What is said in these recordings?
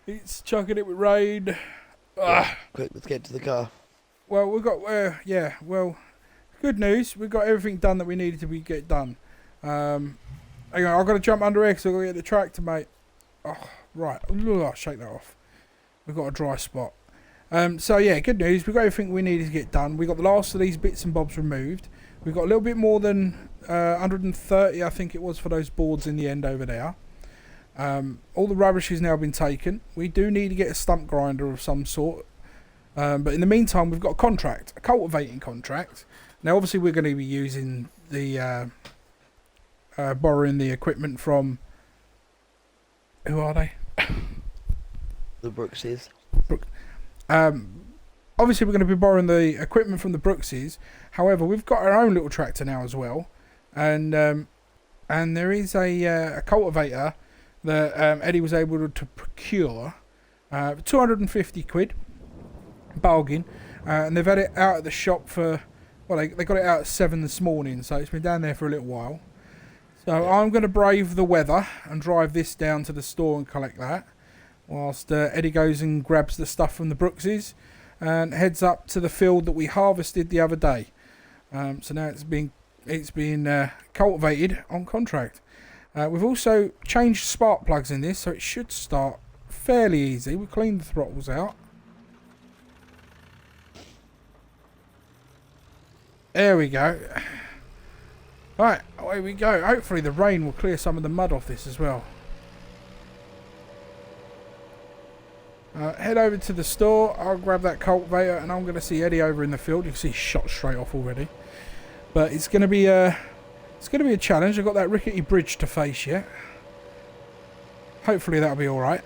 It's chucking it with rain. Quick, let's get to the car. Well, we've got, good news. We've got everything done that we needed to get done. Hang on, I've got to jump under here because I've got to get the tractor, mate. Oh, right. I'll shake that off. We've got a dry spot. So, yeah, good news. We've got everything we needed to get done. We got the last of these bits and bobs removed. We've got a little bit more than 130, I think it was, for those boards in the end over there. All the rubbish has now been taken. We do need to get a stump grinder of some sort. But in the meantime, we've got a contract, a cultivating contract. Now, obviously, we're going to be using the borrowing the equipment from. Who are they? The Brookses. Obviously, we're going to be borrowing the equipment from the Brookses. However, we've got our own little tractor now as well, and there is a cultivator that Eddie was able to procure for 250 quid, bargain, and they've had it out at the shop for, well, they got it out at 7 this morning, so it's been down there for a little while. So yeah. I'm going to brave the weather and drive this down to the store and collect that, whilst Eddie goes and grabs the stuff from the Brookses and heads up to the field that we harvested the other day. So now it's being cultivated on contract. We've also changed spark plugs in this, so it should start fairly easy. We cleaned the throttles out. There we go. Right, away we go. Hopefully the rain will clear some of the mud off this as well. Head over to the store. I'll grab that cultivator, and I'm going to see Eddie over in the field. You can see he's shot straight off already. But it's going to be a challenge. I've got that rickety bridge to face yet. Hopefully that'll be all right.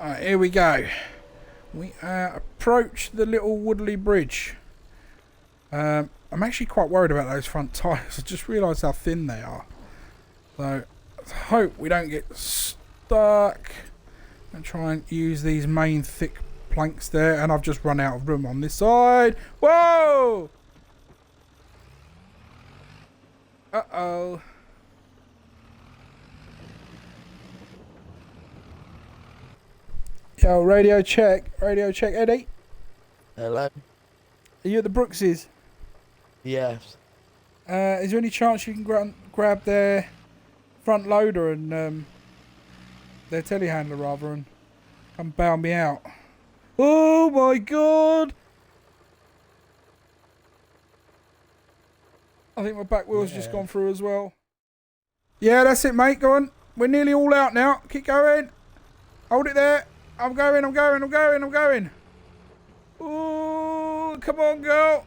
Alright, here we go. We approach the little Woodley Bridge. I'm actually quite worried about those front tyres. I just realised how thin they are. So, I hope we don't get stuck. And try and use these main thick planks there. And I've just run out of room on this side. Whoa! Uh-oh. Yo, radio check, Eddie. Hello? Are you at the Brookses? Yes. Is there any chance you can grab their front loader and their telehandler rather, and come bail me out? Oh my god! I think my back wheel's just gone through as well. Yeah, that's it, mate. Go on. We're nearly all out now. Keep going. Hold it there. I'm going. Ooh, come on, girl.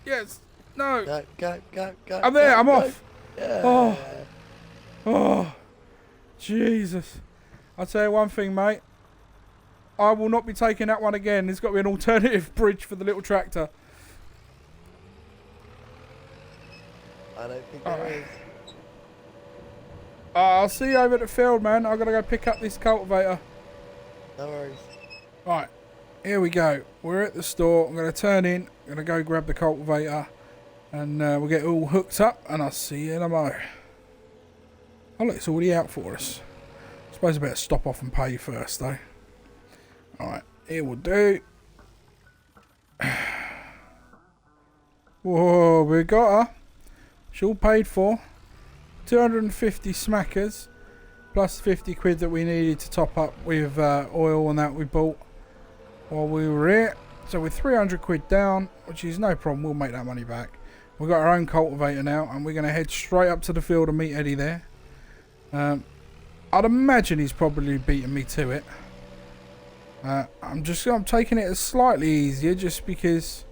Yes. No. Go. I'm there. I'm off. Yeah. Oh. Jesus. I'll tell you one thing, mate. I will not be taking that one again. There's got to be an alternative bridge for the little tractor. I don't think there is. I'll see you over at the field, man. I've got to go pick up this cultivator. No worries. Right, here we go. We're at the store. I'm going to turn in. I'm going to go grab the cultivator. And we'll get it all hooked up. And I'll see you in a mo. Oh, look, it's already out for us. I suppose I better stop off and pay first, though. Alright, here we'll do. Whoa, we got her. She all paid for. 250 smackers. Plus 50 quid that we needed to top up with oil and that we bought while we were here. So we're 300 quid down, which is no problem. We'll make that money back. We've got our own cultivator now, and we're going to head straight up to the field and meet Eddie there. I'd imagine he's probably beaten me to it. I'm taking it as slightly easier just because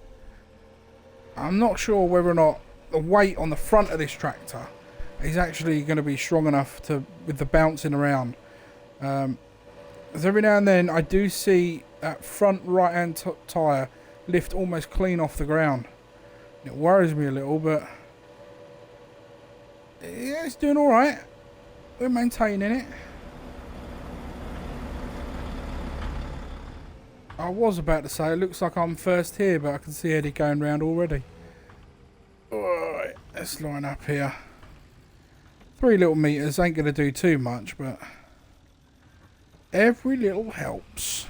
I'm not sure whether or not the weight on the front of this tractor is actually going to be strong enough with the bouncing around. As every now and then I do see that front right hand tyre lift almost clean off the ground. It worries me a little, but yeah, it's doing alright. We're maintaining it. I was about to say, it looks like I'm first here, but I can see Eddie going round already. Alright, let's line up here. 3 little meters ain't going to do too much, but Every little helps.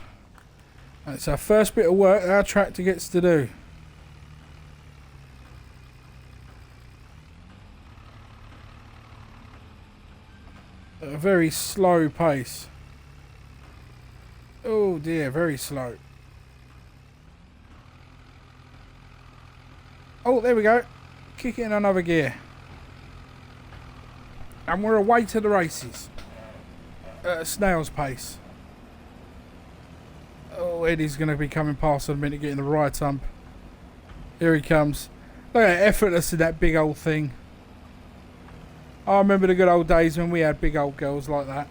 That's our first bit of work our tractor gets to do. At a very slow pace. Oh dear, very slow. Oh, there we go. Kick it in another gear. And we're away to the races. At a snail's pace. Oh, Eddie's going to be coming past in a minute, getting the right hump. Here he comes. Look at that effortless in that big old thing. I remember the good old days when we had big old girls like that.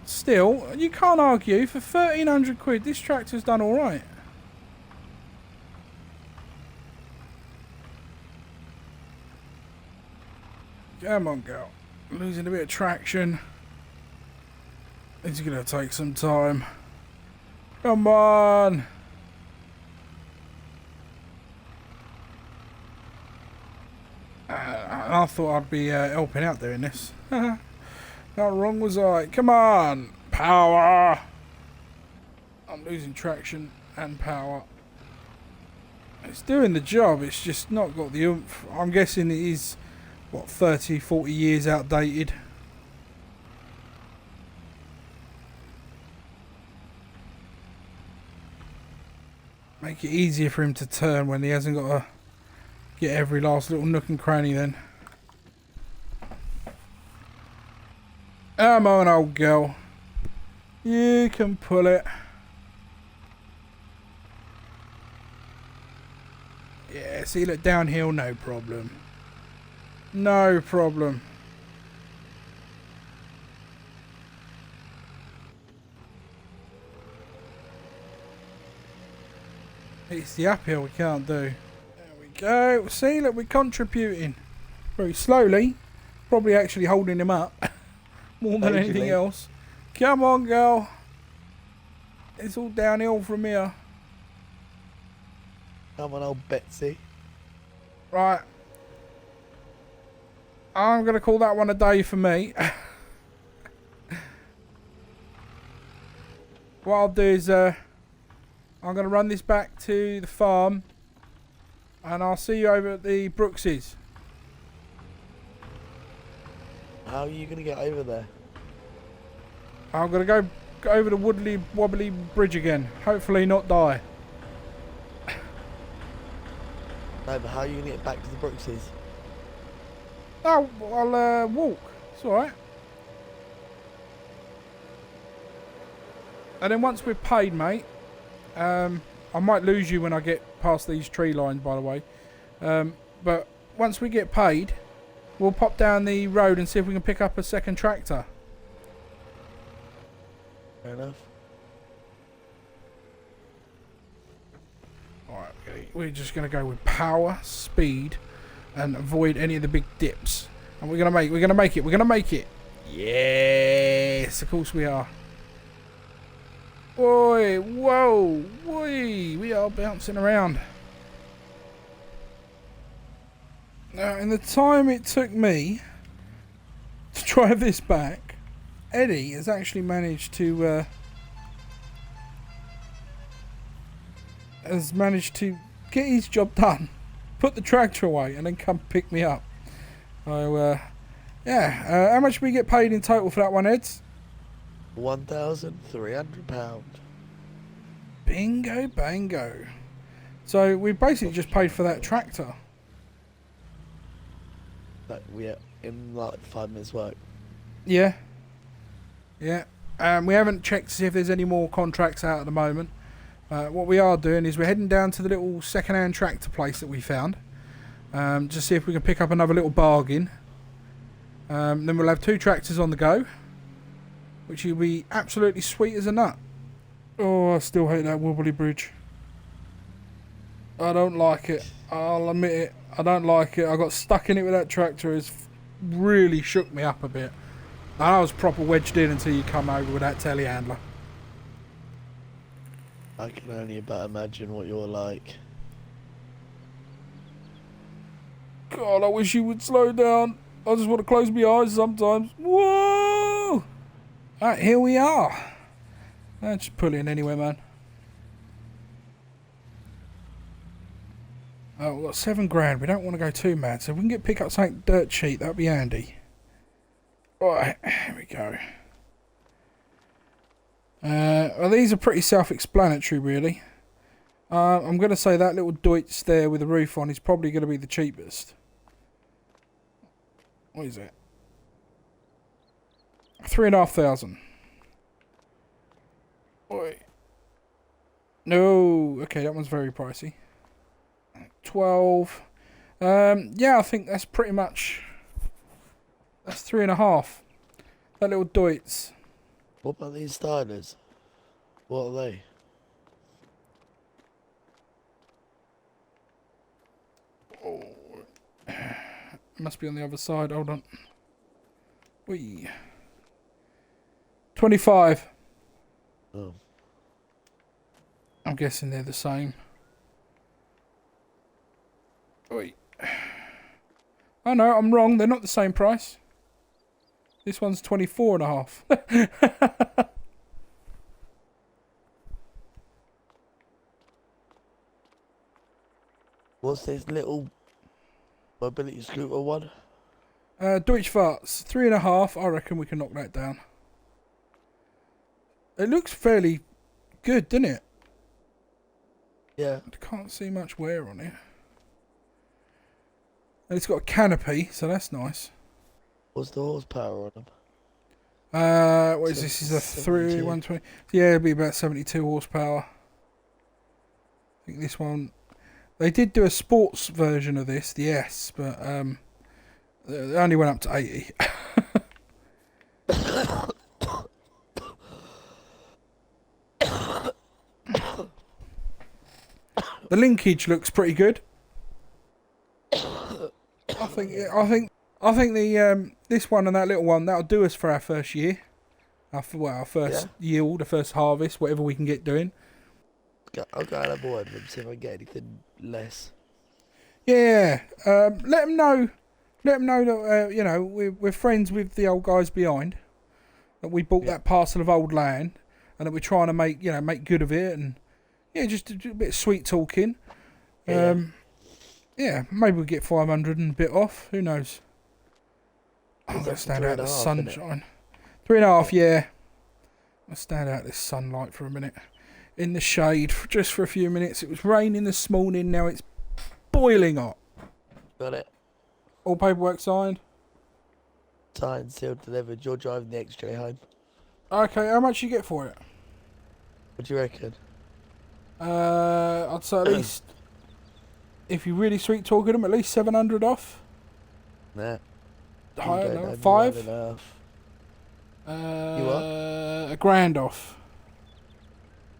Still, you can't argue. For 1,300 quid, this tractor's done alright. Come on, girl. Losing a bit of traction. It's going to take some time. Come on. I thought I'd be helping out doing this. How wrong was I? Come on. Power. I'm losing traction and power. It's doing the job. It's just not got the oomph. I'm guessing it is, what, 30, 40 years outdated. Make it easier for him to turn when he hasn't got to get every last little nook and cranny then. Come on, old girl. You can pull it. Yeah, see, look, downhill, no problem. No problem. It's the uphill we can't do. There we go. See, look, we're contributing. Very slowly. Probably actually holding him up. More than anything else. Come on, girl. It's all downhill from here. Come on, old Betsy. Right. I'm going to call that one a day for me. What I'll do is I'm going to run this back to the farm and I'll see you over at the Brookses. How are you going to get over there? I'm going to go over the wobbly wobbly bridge again. Hopefully not die. No, but how are you going to get back to the Brookses? Oh, I'll walk. It's alright. And then once we're paid, mate, I might lose you when I get past these tree lines, by the way. But once we get paid, we'll pop down the road and see if we can pick up a second tractor. Fair enough. Alright, we're just going to go with power, speed, and avoid any of the big dips. And we're going to make it. Yes, of course we are. Oi, whoa, woi, we are bouncing around. Now, in the time it took me to drive this back, Eddie has actually managed to get his job done, put the tractor away, and then come pick me up. So, yeah. How much do we get paid in total for that one, Eds? £1,300. Bingo, bango. So we basically just paid for that tractor. That we are in like 5 minutes work. Yeah. Yeah. We haven't checked to see if there's any more contracts out at the moment. What we are doing is we're heading down to the little second-hand tractor place that we found. Just see if we can pick up another little bargain. Then we'll have 2 tractors on the go, which will be absolutely sweet as a nut. Oh, I still hate that wobbly bridge. I don't like it. I'll admit it. I don't like it. I got stuck in it with that tractor. It's really shook me up a bit. I was proper wedged in until you come over with that telehandler. I can only about imagine what you're like. God, I wish you would slow down. I just want to close my eyes sometimes. Whoa! Alright, here we are. Just pull in anywhere, man. Oh, we've got 7 grand. We don't want to go too mad, so if we can pick up something dirt cheap, that'd be handy. Alright, here we go. Well, these are pretty self-explanatory, really. I'm going to say that little Deutz there with the roof on is probably going to be the cheapest. What is it? 3,500. Oi. No. Okay, that one's very pricey. 12. Yeah, I think that's pretty much... That's 3.5. That little Deutz. What about these stylers? What are they? Oh. Must be on the other side. Hold on. Whee. 25. Oh. I'm guessing they're the same. Wait. Oh no, I'm wrong. They're not the same price. This one's 24.5. What's this little mobility scooter one? Deutsch Farts, 3.5. I reckon we can knock that down. It looks fairly good, doesn't it? Yeah. I can't see much wear on it. And it's got a canopy, so that's nice. What's the horsepower on them? What is this? Is a 120? Yeah, it'll be about 72 horsepower. I think this one... They did do a sports version of this, the S, but they only went up to 80. The linkage looks pretty good. I think the this one and that little one, that'll do us for our first year. Our first yield, the first harvest, whatever we can get doing. I'll go and have a word with them, see if I can get anything less. Yeah, let them know. Let them know that you know we're friends with the old guys behind. That we bought that parcel of old land, and that we're trying to make good of it, and just a bit of sweet talking. Yeah, maybe we'll get 500 and a bit off. Who knows? I'm gonna stand out in the sunshine. 3.5, yeah. I'll stand out this sunlight for a minute. In the shade, just for a few minutes. It was raining this morning, now it's boiling hot. Got it. All paperwork signed? Signed, sealed, delivered. You're driving the XJ home. Okay, how much you get for it? What do you reckon? I'd say at least, if you really sweet talking them, at least 700 off. Nah. Higher, no, 5? Enough. You what? A grand off.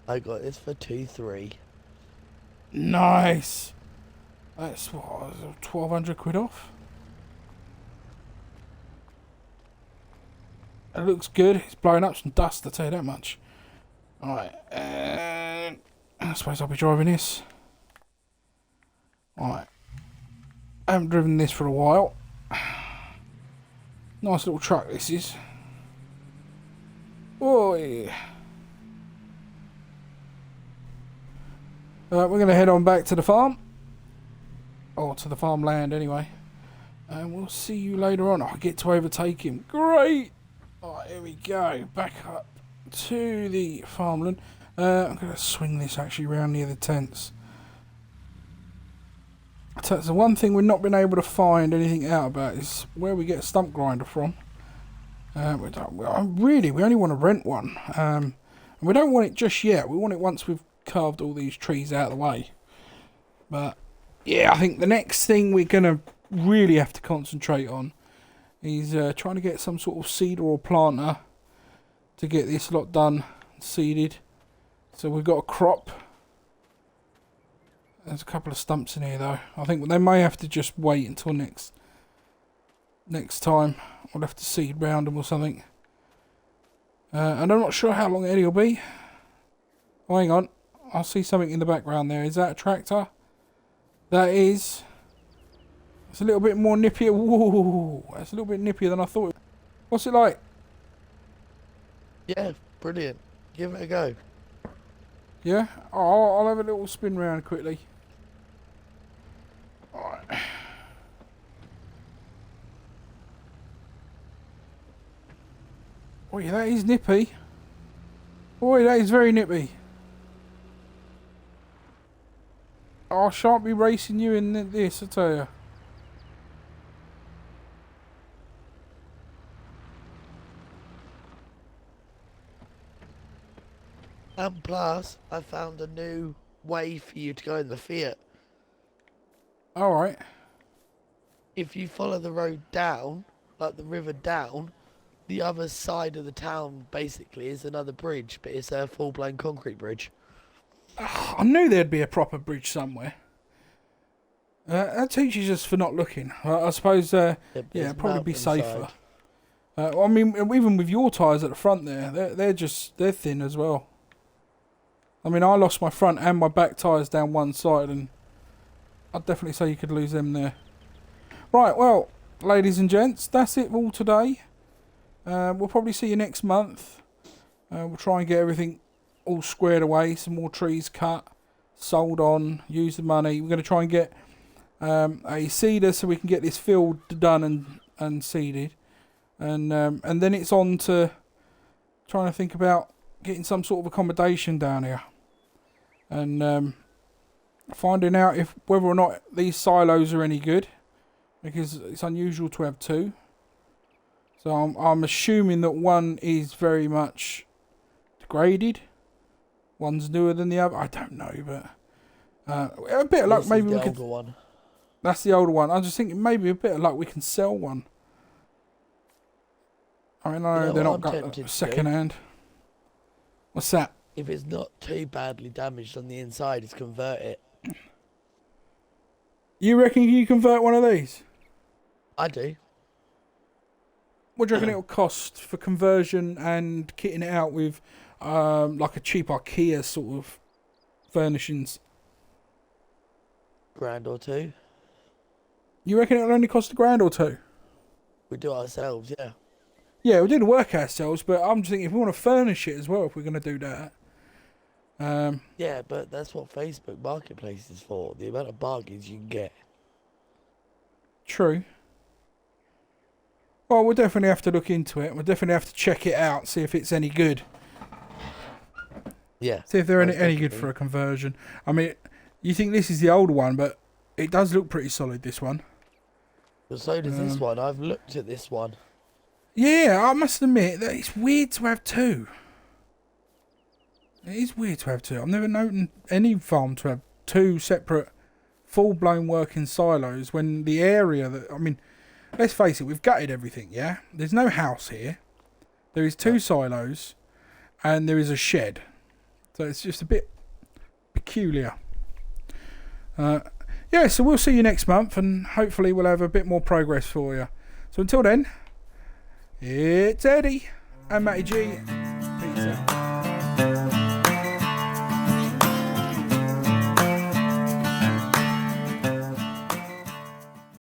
I got this for 2-3. Nice. That's what, 1,200 quid off. It looks good. It's blowing up some dust, I'll tell you that much. Alright, I suppose I'll be driving this. Alright. I haven't driven this for a while. Nice little truck this is. Oh yeah. We're going to head on back to the farm. Or to the farmland anyway. And we'll see you later on. I get to overtake him. Great! Alright, here we go. Back up to the farmland. I'm going to swing this actually round near the tents. So the one thing we've not been able to find anything out about is where we get a stump grinder from. We only want to rent one. And we don't want it just yet. We want it once we've carved all these trees out of the way. But yeah, I think the next thing we're going to really have to concentrate on is trying to get some sort of seeder or planter to get this lot done and seeded. So we've got a crop. There's a couple of stumps in here though. I think they may have to just wait until next time. We'll have to seed round them or something. And I'm not sure how long Eddie will be. Oh, hang on. I see something in the background there. Is that a tractor? That is. It's a little bit more nippier. Whoa, that's a little bit nippier than I thought. What's it like? Yeah, brilliant. Give it a go. Yeah? Oh, I'll have a little spin round quickly. Alright. Oh yeah, that is nippy. Boy, that is very nippy. I shan't be racing you in this, I tell you. And plus, I found a new way for you to go in the Fiat. Alright. If you follow the road down, like the river down, the other side of the town basically is another bridge, but it's a full-blown concrete bridge. I knew there'd be a proper bridge somewhere. That teaches us for not looking. I suppose, yeah, it'd probably be safer. I mean, even with your tyres at the front there, they're thin as well. I mean, I lost my front and my back tyres down one side, and I'd definitely say you could lose them there. Right, well, ladies and gents, that's it all today. We'll probably see you next month. We'll try and get everything all squared away, some more trees cut, sold on, use the money. We're going to try and get a seeder so we can get this field done and seeded. And then it's on to trying to think about getting some sort of accommodation down here. And finding out whether or not these silos are any good. Because it's unusual to have two. So I'm assuming that one is very much degraded. One's newer than the other. I don't know, but a bit of luck. Maybe we could. One. That's the older one. I was just thinking maybe a bit of luck we can sell one. I mean, I know they're not got second hand. What's that? If it's not too badly damaged on the inside, is convert it. You reckon you convert one of these? I do. What do you reckon it'll cost for conversion and kitting it out with like a cheap IKEA sort of furnishings? £1 or two. You reckon it'll only cost £1 or two? We do it ourselves, yeah. Yeah, we do the work ourselves, but I'm just thinking if we want to furnish it as well, if we're going to do that. Yeah, but that's what Facebook Marketplace is for. The amount of bargains you can get. True. Well, we'll definitely have to look into it. We'll definitely have to check it out, see if it's any good. Yeah. See if they're any good for a conversion. I mean, you think this is the older one, but it does look pretty solid, this one. Well, so does this one. I've looked at this one. Yeah, I must admit that it's weird to have two. It is weird to have two. I've never known any farm to have two separate, full-blown working silos when the area that... I mean, let's face it, we've gutted everything, yeah? There's no house here. There is two silos, and there is a shed. So it's just a bit peculiar. Yeah, so we'll see you next month, and hopefully we'll have a bit more progress for you. So until then, it's Eddie and Matty G.